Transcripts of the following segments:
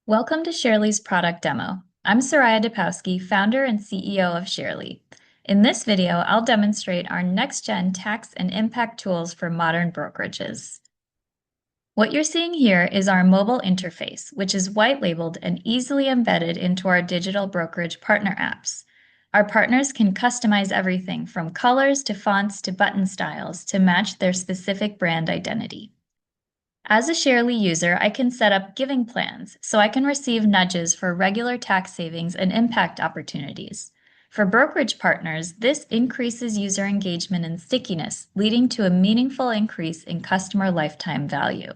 Welcome to Sharely's product demo. I'm Soraya Dapowski, founder and CEO of Sharely. In this video, I'll demonstrate our next-gen tax and impact tools for modern brokerages. What you're seeing here is our mobile interface, which is white-labeled and easily embedded into our digital brokerage partner apps. Our partners can customize everything from colors to fonts to button styles to match their specific brand identity. As a Sharely user, I can set up giving plans so I can receive nudges for regular tax savings and impact opportunities. For brokerage partners, this increases user engagement and stickiness, leading to a meaningful increase in customer lifetime value.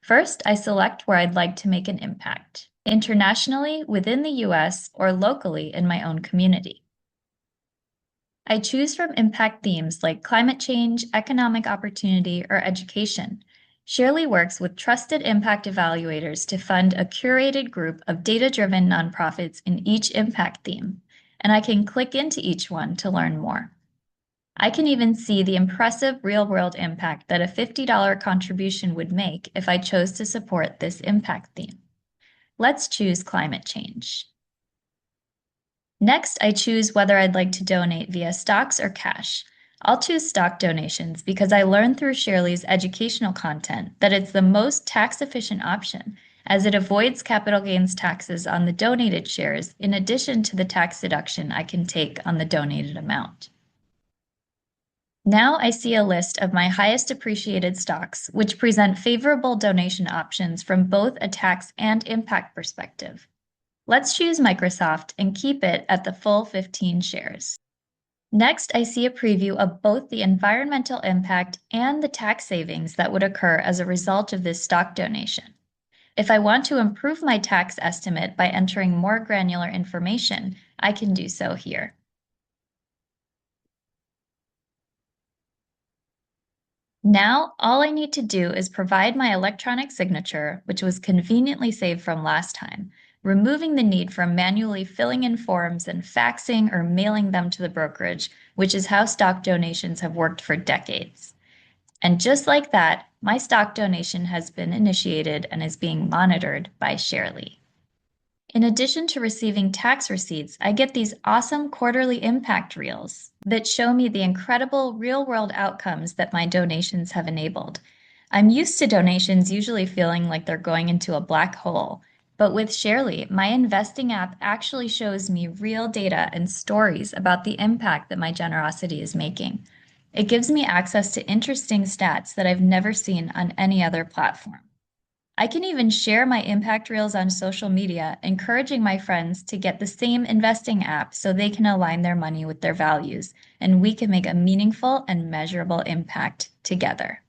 First, I select where I'd like to make an impact, internationally, within the US, or locally in my own community. I choose from impact themes like climate change, economic opportunity, or education. Sharely works with trusted impact evaluators to fund a curated group of data-driven nonprofits in each impact theme, and I can click into each one to learn more. I can even see the impressive real-world impact that a $50 contribution would make if I chose to support this impact theme. Let's choose climate change. Next, I choose whether I'd like to donate via stocks or cash. I'll choose stock donations because I learned through Sharely's educational content that it's the most tax-efficient option, as it avoids capital gains taxes on the donated shares in addition to the tax deduction I can take on the donated amount. Now I see a list of my highest appreciated stocks, which present favorable donation options from both a tax and impact perspective. Let's choose Microsoft and keep it at the full 15 shares. Next, I see a preview of both the environmental impact and the tax savings that would occur as a result of this stock donation. If I want to improve my tax estimate by entering more granular information, I can do so here. Now, all I need to do is provide my electronic signature, which was conveniently saved from last time, removing the need for manually filling in forms and faxing or mailing them to the brokerage, which is how stock donations have worked for decades. And just like that, my stock donation has been initiated and is being monitored by Sharely. In addition to receiving tax receipts, I get these awesome quarterly impact reels that show me the incredible real-world outcomes that my donations have enabled. I'm used to donations usually feeling like they're going into a black hole, but with Sharely, my investing app actually shows me real data and stories about the impact that my generosity is making. It gives me access to interesting stats that I've never seen on any other platform. I can even share my impact reels on social media, encouraging my friends to get the same investing app so they can align their money with their values, and we can make a meaningful and measurable impact together.